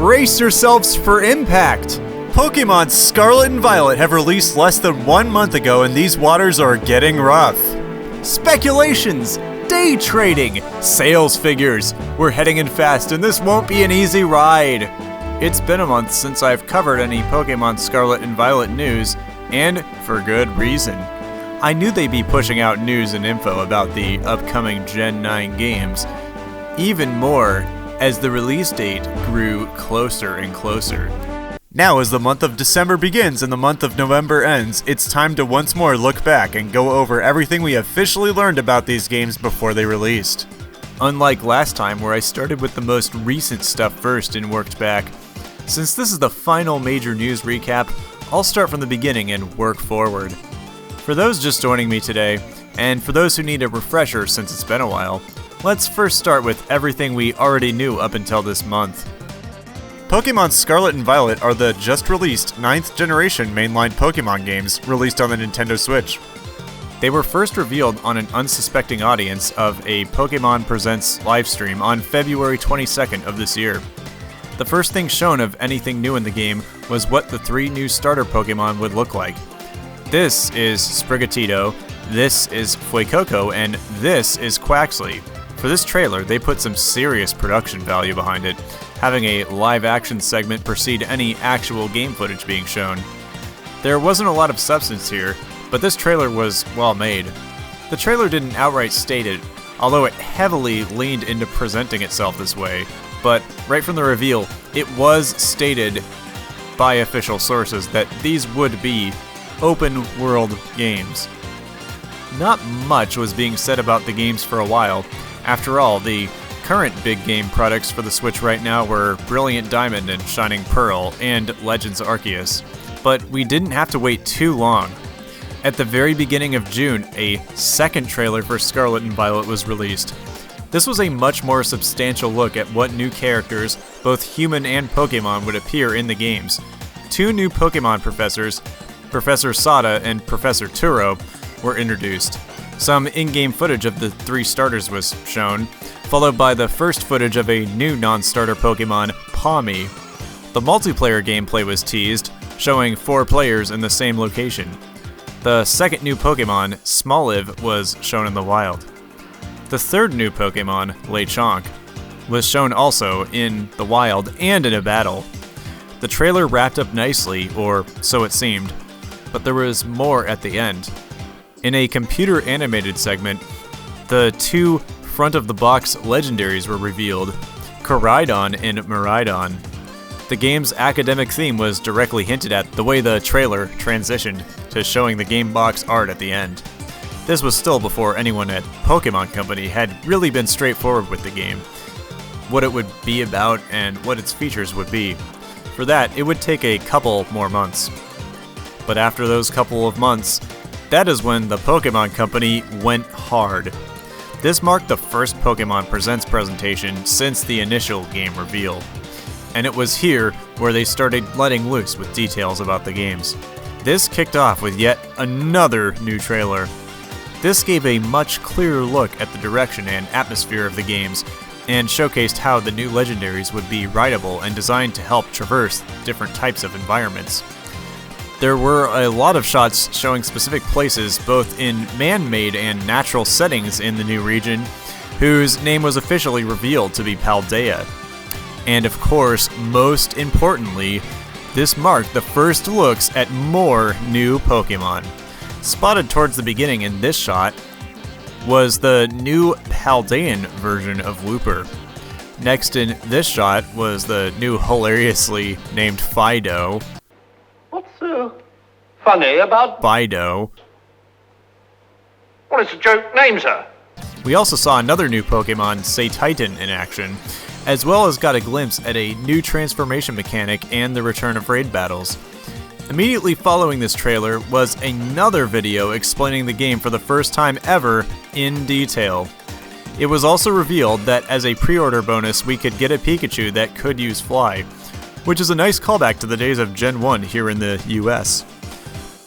Brace yourselves for impact! Pokemon Scarlet and Violet have released less than 1 month ago and these waters are getting rough. Speculations, day trading, sales figures. We're heading in fast and this won't be an easy ride. It's been a month since I've covered any Pokemon Scarlet and Violet news, and for good reason. I knew they'd be pushing out news and info about the upcoming Gen 9 games, even more as the release date grew closer and closer. Now as the month of December begins and the month of November ends, it's time to once more look back and go over everything we officially learned about these games before they released. Unlike last time where I started with the most recent stuff first and worked back, since this is the final major news recap, I'll start from the beginning and work forward. For those just joining me today, and for those who need a refresher since it's been a while, let's first start with everything we already knew up until this month. Pokemon Scarlet and Violet are the just-released 9th generation mainline Pokemon games released on the Nintendo Switch. They were first revealed on an unsuspecting audience of a Pokemon Presents livestream on February 22nd of this year. The first thing shown of anything new in the game was what the 3 new starter Pokemon would look like. This is Sprigatito, this is Fuecoco, and this is Quaxly. For this trailer, they put some serious production value behind it, having a live-action segment precede any actual game footage being shown. There wasn't a lot of substance here, but this trailer was well made. The trailer didn't outright state it, although it heavily leaned into presenting itself this way, but right from the reveal, it was stated by official sources that these would be open-world games. Not much was being said about the games for a while. After all, the current big game products for the Switch right now were Brilliant Diamond and Shining Pearl and Legends Arceus. But we didn't have to wait too long. At the very beginning of June, a second trailer for Scarlet and Violet was released. This was a much more substantial look at what new characters, both human and Pokemon, would appear in the games. 2 new Pokemon professors, Professor Sada and Professor Turo, were introduced. Some in-game footage of the 3 starters was shown, followed by the first footage of a new non-starter Pokemon, Pawmi. The multiplayer gameplay was teased, showing 4 players in the same location. The second new Pokemon, Smoliv, was shown in the wild. The third new Pokemon, Lechonk, was shown also in the wild and in a battle. The trailer wrapped up nicely, or so it seemed, but there was more at the end. In a computer-animated segment, the 2 front-of-the-box legendaries were revealed, Koraidon and Miraidon. The game's academic theme was directly hinted at the way the trailer transitioned to showing the game box art at the end. This was still before anyone at Pokemon Company had really been straightforward with the game, what it would be about and what its features would be. For that, it would take a couple more months. But after those couple of months, that is when the Pokemon Company went hard. This marked the first Pokemon Presents presentation since the initial game reveal. And it was here where they started letting loose with details about the games. This kicked off with yet another new trailer. This gave a much clearer look at the direction and atmosphere of the games, and showcased how the new legendaries would be rideable and designed to help traverse different types of environments. There were a lot of shots showing specific places both in man-made and natural settings in the new region, whose name was officially revealed to be Paldea. And of course, most importantly, this marked the first looks at more new Pokemon. Spotted towards the beginning in this shot was the new Paldean version of Looper. Next in this shot was the new hilariously named Fido. What's funny about Fido? Well, it's a joke name, sir. We also saw another new Pokemon, Titan, in action, as well as got a glimpse at a new transformation mechanic and the return of raid battles. Immediately following this trailer was another video explaining the game for the first time ever in detail. It was also revealed that as a pre-order bonus we could get a Pikachu that could use Fly, which is a nice callback to the days of Gen 1 here in the US.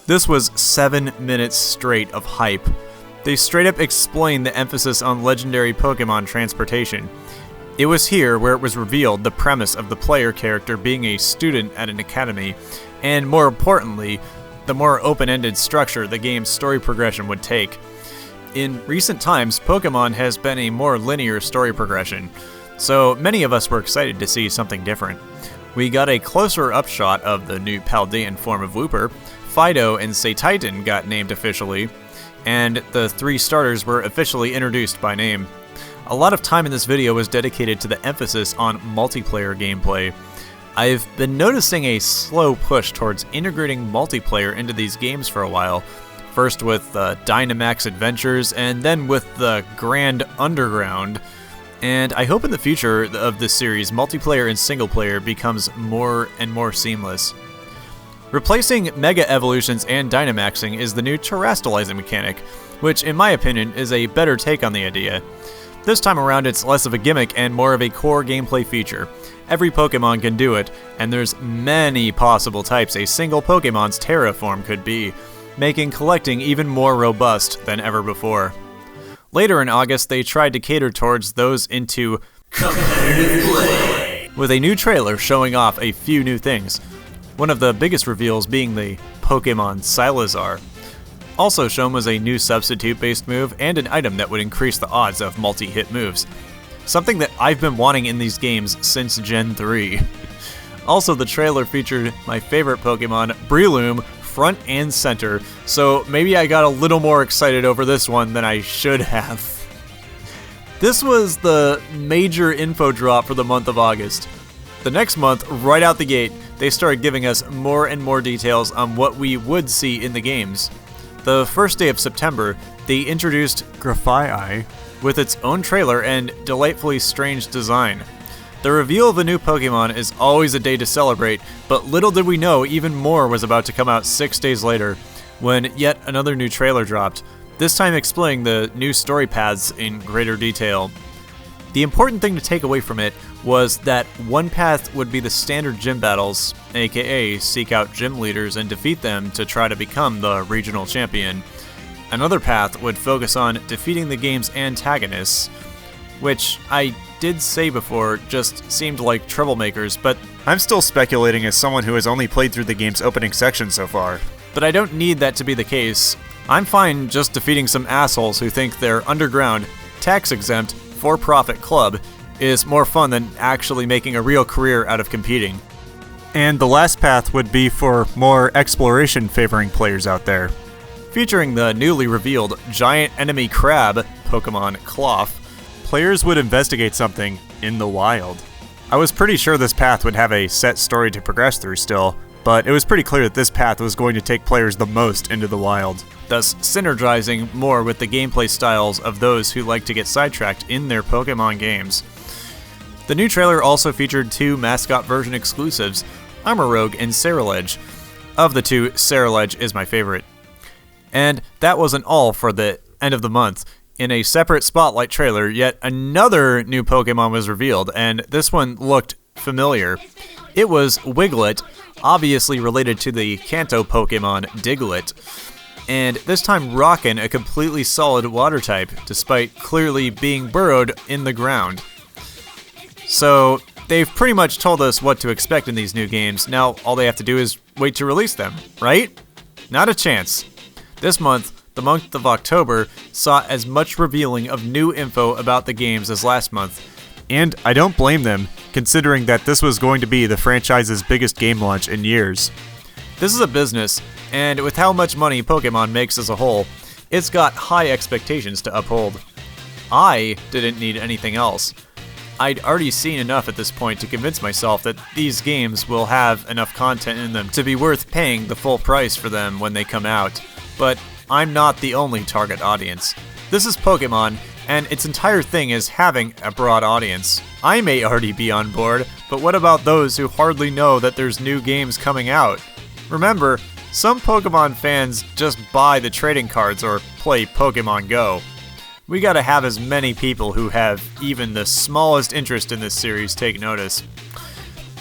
This was 7 minutes straight of hype. They straight up explained the emphasis on legendary Pokemon transportation. It was here where it was revealed the premise of the player character being a student at an academy, and more importantly, the more open-ended structure the game's story progression would take. In recent times, Pokemon has been a more linear story progression, so many of us were excited to see something different. We got a closer upshot of the new Paldean form of Wooper, Fido and Titan got named officially, and the 3 starters were officially introduced by name. A lot of time in this video was dedicated to the emphasis on multiplayer gameplay. I've been noticing a slow push towards integrating multiplayer into these games for a while, first with Dynamax Adventures and then with the Grand Underground, and I hope in the future of this series multiplayer and single player becomes more and more seamless. Replacing Mega Evolutions and Dynamaxing is the new Terastallizing mechanic, which in my opinion is a better take on the idea. This time around it's less of a gimmick and more of a core gameplay feature. Every Pokemon can do it, and there's many possible types a single Pokemon's Terra form could be, making collecting even more robust than ever before. Later in August, they tried to cater towards those into competitive play, with a new trailer showing off a few new things. One of the biggest reveals being the Pokemon Silazar. Also shown was a new substitute-based move and an item that would increase the odds of multi-hit moves. Something that I've been wanting in these games since Gen 3. Also, the trailer featured my favorite Pokemon, Breloom, front and center, so maybe I got a little more excited over this one than I should have. This was the major info drop for the month of August. The next month, right out the gate, they started giving us more and more details on what we would see in the games. The first day of September, they introduced Grafaiai with its own trailer and delightfully strange design. The reveal of a new Pokemon is always a day to celebrate, but little did we know even more was about to come out 6 days later, when yet another new trailer dropped, this time explaining the new story paths in greater detail. The important thing to take away from it was that one path would be the standard gym battles, aka seek out gym leaders and defeat them to try to become the regional champion. Another path would focus on defeating the game's antagonists, which I did say before just seemed like troublemakers, but I'm still speculating as someone who has only played through the game's opening section so far. But I don't need that to be the case. I'm fine just defeating some assholes who think their underground, tax-exempt, for-profit club is more fun than actually making a real career out of competing. And the last path would be for more exploration favoring players out there. Featuring the newly revealed giant enemy crab, Pokemon Cloth, players would investigate something in the wild. I was pretty sure this path would have a set story to progress through still, but it was pretty clear that this path was going to take players the most into the wild, thus synergizing more with the gameplay styles of those who like to get sidetracked in their Pokemon games. The new trailer also featured 2 mascot version exclusives, Armorogue and Ceruledge. Of the 2, Ceruledge is my favorite. And that wasn't all for the end of the month. In a separate Spotlight trailer, yet another new Pokemon was revealed, and this one looked familiar. It was Wiglet, obviously related to the Kanto Pokemon Diglett, and this time rockin' a completely solid water type, despite clearly being burrowed in the ground. So, they've pretty much told us what to expect in these new games. Now, all they have to do is wait to release them, right? Not a chance. This month, the month of October, saw as much revealing of new info about the games as last month. And I don't blame them, considering that this was going to be the franchise's biggest game launch in years. This is a business, and with how much money Pokemon makes as a whole, it's got high expectations to uphold. I didn't need anything else. I'd already seen enough at this point to convince myself that these games will have enough content in them to be worth paying the full price for them when they come out. But I'm not the only target audience. This is Pokemon, and its entire thing is having a broad audience. I may already be on board, but what about those who hardly know that there's new games coming out? Remember, some Pokemon fans just buy the trading cards or play Pokemon Go. We gotta have as many people who have even the smallest interest in this series take notice.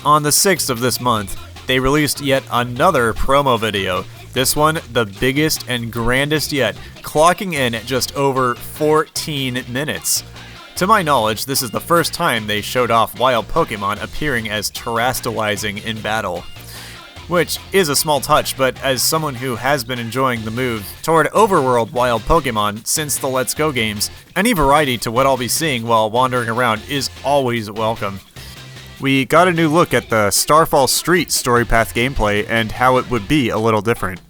On the 6th of this month, they released yet another promo video. This one, the biggest and grandest yet, clocking in at just over 14 minutes. To my knowledge, this is the first time they showed off wild Pokemon appearing as terastallizing in battle. Which is a small touch, but as someone who has been enjoying the move toward overworld wild Pokemon since the Let's Go games, any variety to what I'll be seeing while wandering around is always welcome. We got a new look at the Starfall Street story path gameplay and how it would be a little different.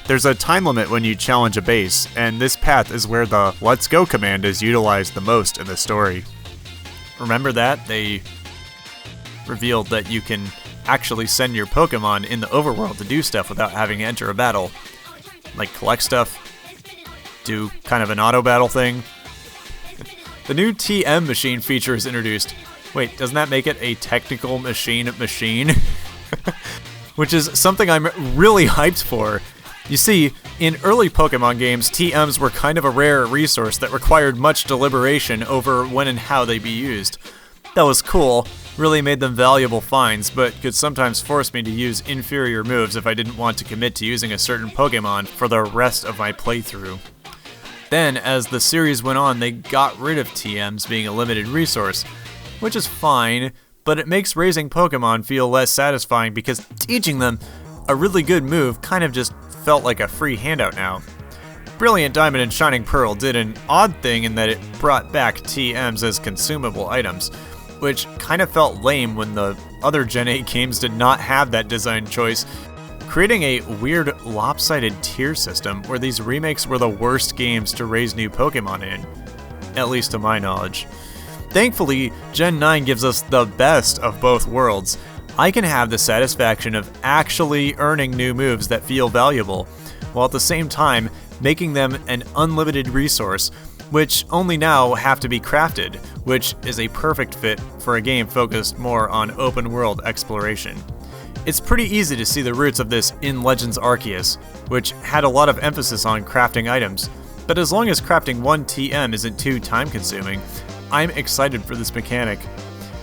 There's a time limit when you challenge a base, and this path is where the Let's Go command is utilized the most in the story. Remember that? They revealed that you can actually send your Pokemon in the overworld to do stuff without having to enter a battle. Like collect stuff, do kind of an auto battle thing. The new TM machine feature is introduced. Wait, doesn't that make it a technical machine? Which is something I'm really hyped for. You see, in early Pokemon games, TMs were kind of a rare resource that required much deliberation over when and how they be used. That was cool, really made them valuable finds, but could sometimes force me to use inferior moves if I didn't want to commit to using a certain Pokemon for the rest of my playthrough. Then, as the series went on, they got rid of TMs being a limited resource, which is fine, but it makes raising Pokemon feel less satisfying because teaching them a really good move kind of just felt like a free handout now. Brilliant Diamond and Shining Pearl did an odd thing in that it brought back TMs as consumable items, which kind of felt lame when the other Gen 8 games did not have that design choice, creating a weird lopsided tier system where these remakes were the worst games to raise new Pokemon in, at least to my knowledge. Thankfully, Gen 9 gives us the best of both worlds. I can have the satisfaction of actually earning new moves that feel valuable, while at the same time making them an unlimited resource, which only now have to be crafted, which is a perfect fit for a game focused more on open world exploration. It's pretty easy to see the roots of this in Legends Arceus, which had a lot of emphasis on crafting items, but as long as crafting one TM isn't too time consuming, I'm excited for this mechanic.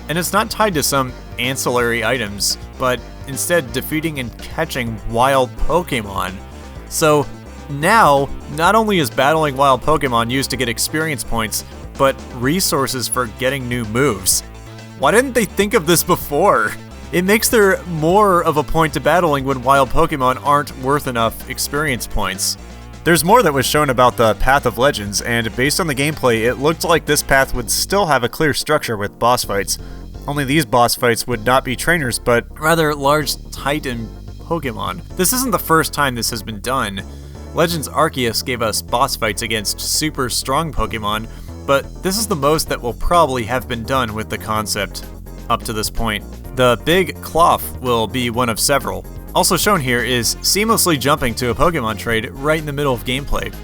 And it's not tied to some ancillary items, but instead defeating and catching wild Pokemon. So now, not only is battling wild Pokemon used to get experience points, but resources for getting new moves. Why didn't they think of this before? It makes there more of a point to battling when wild Pokemon aren't worth enough experience points. There's more that was shown about the Path of Legends, and based on the gameplay, it looked like this path would still have a clear structure with boss fights. Only these boss fights would not be trainers, but rather large Titan Pokemon. This isn't the first time this has been done. Legends Arceus gave us boss fights against super strong Pokemon, but this is the most that will probably have been done with the concept up to this point. The big Cloth will be one of several. Also shown here is seamlessly jumping to a Pokemon trade right in the middle of gameplay.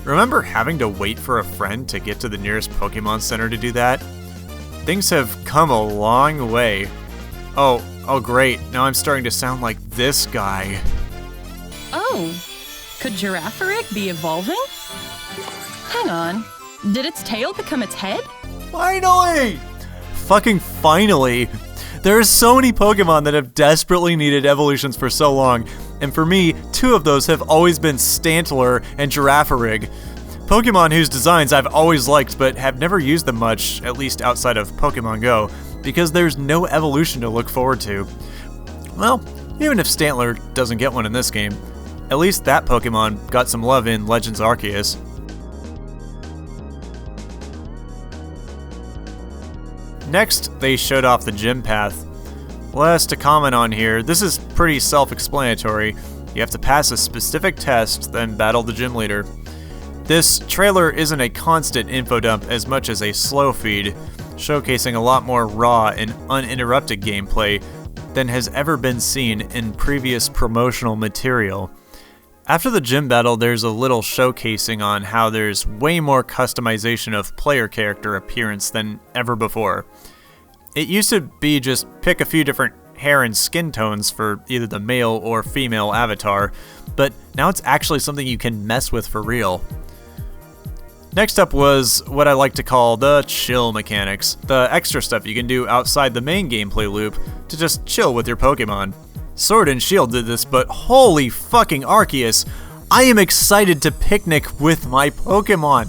Remember having to wait for a friend to get to the nearest Pokemon Center to do that? Things have come a long way. Oh great, now I'm starting to sound like this guy. Oh, could Girafarig be evolving? Hang on, did its tail become its head? Finally! Fucking finally! There are so many Pokemon that have desperately needed evolutions for so long, and for me, two of those have always been Stantler and Girafarig. Pokemon whose designs I've always liked but have never used them much, at least outside of Pokemon Go, because there's no evolution to look forward to. Well, even if Stantler doesn't get one in this game, at least that Pokemon got some love in Legends Arceus. Next, they showed off the gym path. Less to comment on here, this is pretty self-explanatory. You have to pass a specific test, then battle the gym leader. This trailer isn't a constant info dump as much as a slow feed, showcasing a lot more raw and uninterrupted gameplay than has ever been seen in previous promotional material. After the gym battle, there's a little showcasing on how there's way more customization of player character appearance than ever before. It used to be just pick a few different hair and skin tones for either the male or female avatar, but now it's actually something you can mess with for real. Next up was what I like to call the chill mechanics, the extra stuff you can do outside the main gameplay loop to just chill with your Pokemon. Sword and Shield did this, but holy fucking Arceus, I am excited to picnic with my Pokemon.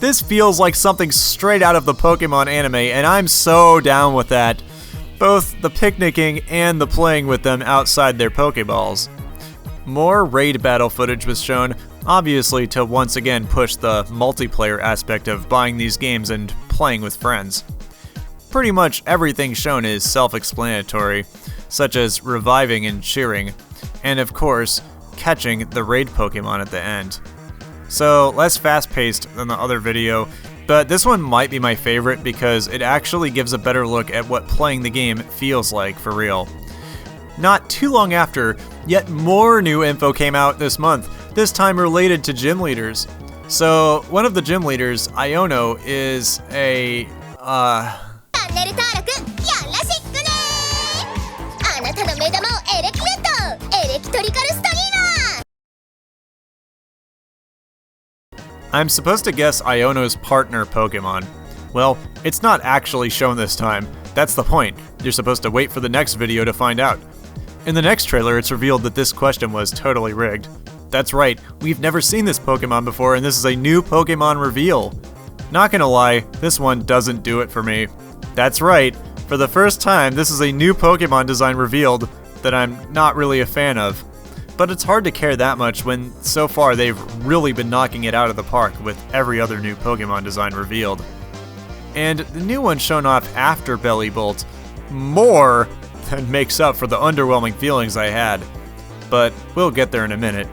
This feels like something straight out of the Pokemon anime, and I'm so down with that. Both the picnicking and the playing with them outside their Pokeballs. More raid battle footage was shown, obviously to once again push the multiplayer aspect of buying these games and playing with friends. Pretty much everything shown is self-explanatory, such as reviving and cheering, and of course, catching the raid Pokemon at the end. So less fast-paced than the other video, but this one might be my favorite because it actually gives a better look at what playing the game feels like for real. Not too long after, yet more new info came out this month, this time related to gym leaders. So, one of the gym leaders, Iono, is a, I'm supposed to guess Iono's partner Pokemon. Well, it's not actually shown this time. That's the point. You're supposed to wait for the next video to find out. In the next trailer, it's revealed that this question was totally rigged. That's right, we've never seen this Pokemon before, and this is a new Pokemon reveal. Not gonna lie, this one doesn't do it for me. That's right, for the first time, this is a new Pokemon design revealed that I'm not really a fan of. But it's hard to care that much when, so far, they've really been knocking it out of the park with every other new Pokemon design revealed. And the new one shown off after Bellibolt more than makes up for the underwhelming feelings I had. But we'll get there in a minute.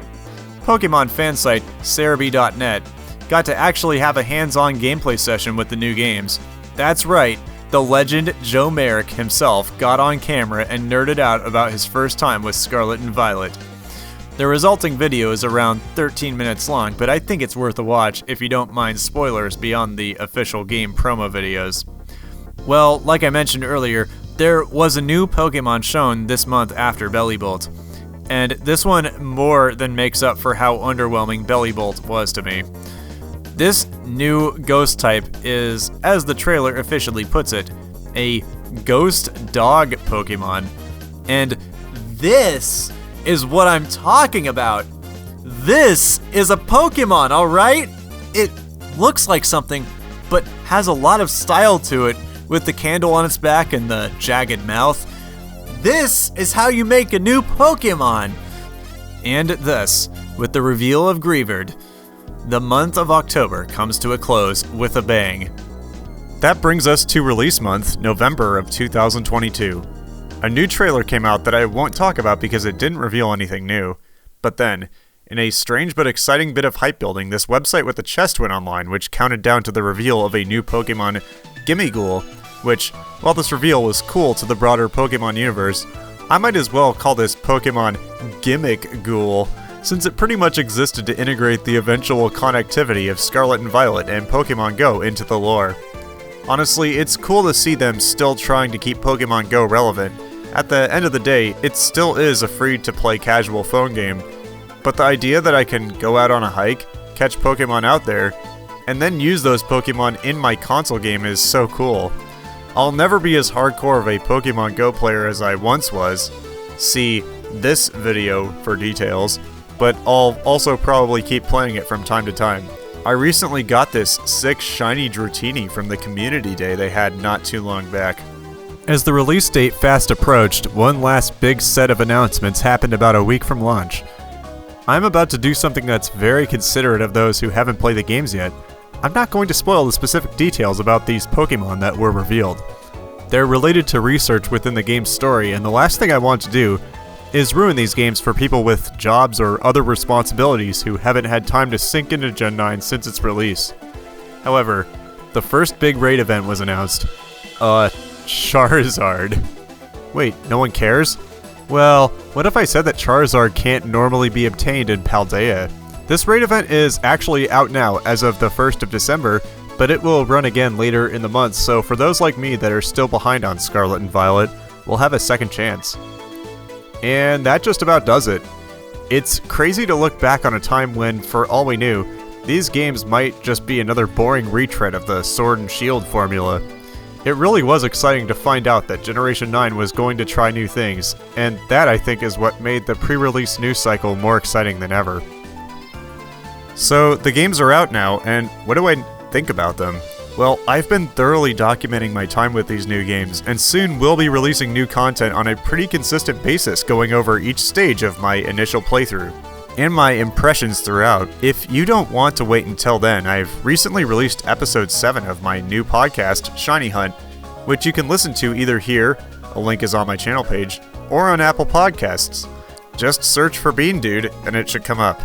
Pokemon fan site Cerebi.net got to actually have a hands-on gameplay session with the new games. That's right, the legend Joe Merrick himself got on camera and nerded out about his first time with Scarlet and Violet. The resulting video is around 13 minutes long, but I think it's worth a watch if you don't mind spoilers beyond the official game promo videos. Well, like I mentioned earlier, there was a new Pokemon shown this month after Bellibolt, and this one more than makes up for how underwhelming Bellibolt was to me. This new ghost type is, as the trailer officially puts it, a ghost dog Pokemon, and this is what I'm talking about. This is a Pokemon, alright? It looks like something, but has a lot of style to it, with the candle on its back and the jagged mouth. This is how you make a new Pokemon! And thus, with the reveal of Greavard, the month of October comes to a close with a bang. That brings us to release month, November of 2022. A new trailer came out that I won't talk about because it didn't reveal anything new. But then, in a strange but exciting bit of hype building, this website with a chest went online which counted down to the reveal of a new Pokemon, Gimmighoul, which, while this reveal was cool to the broader Pokemon universe, I might as well call this Pokemon Gimmick Ghoul, since it pretty much existed to integrate the eventual connectivity of Scarlet and Violet and Pokemon Go into the lore. Honestly, it's cool to see them still trying to keep Pokemon Go relevant. At the end of the day, it still is a free-to-play casual phone game, but the idea that I can go out on a hike, catch Pokemon out there, and then use those Pokemon in my console game is so cool. I'll never be as hardcore of a Pokemon Go player as I once was, see this video for details, but I'll also probably keep playing it from time to time. I recently got this sick shiny Dratini from the community day they had not too long back. As the release date fast approached, one last big set of announcements happened about a week from launch. I'm about to do something that's very considerate of those who haven't played the games yet. I'm not going to spoil the specific details about these Pokemon that were revealed. They're related to research within the game's story, and the last thing I want to do is ruin these games for people with jobs or other responsibilities who haven't had time to sink into Gen 9 since its release. However, the first big raid event was announced. Charizard. Wait, no one cares? Well, what if I said that Charizard can't normally be obtained in Paldea? This raid event is actually out now as of the 1st of December, but it will run again later in the month, so for those like me that are still behind on Scarlet and Violet, we'll have a second chance. And that just about does it. It's crazy to look back on a time when, for all we knew, these games might just be another boring retread of the Sword and Shield formula. It really was exciting to find out that Generation 9 was going to try new things, and that I think is what made the pre-release news cycle more exciting than ever. So, the games are out now, and what do I think about them? Well, I've been thoroughly documenting my time with these new games, and soon we'll be releasing new content on a pretty consistent basis, going over each stage of my initial playthrough, and my impressions throughout. If you don't want to wait until then, I've recently released episode 7 of my new podcast, Shiny Hunt, which you can listen to either here, a link is on my channel page, or on Apple Podcasts. Just search for Bean Dude and it should come up.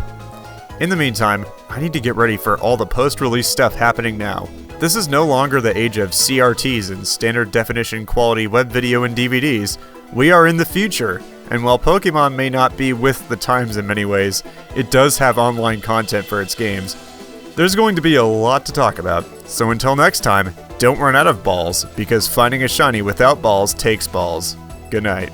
In the meantime, I need to get ready for all the post-release stuff happening now. This is no longer the age of CRTs and standard definition quality web video and DVDs. We are in the future, and while Pokemon may not be with the times in many ways, it does have online content for its games. There's going to be a lot to talk about, so until next time, don't run out of balls, because finding a shiny without balls takes balls. Good night.